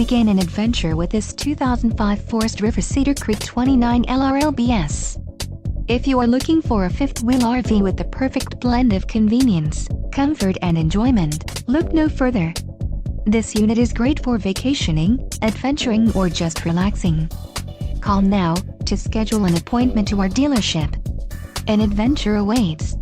Begin an adventure with this 2005 Forest River Cedar Creek 29 LRLBS. If you are looking for a fifth-wheel RV with the perfect blend of convenience, comfort and enjoyment, look no further. This unit is great for vacationing, adventuring or just relaxing. Call now to schedule an appointment to our dealership. An adventure awaits.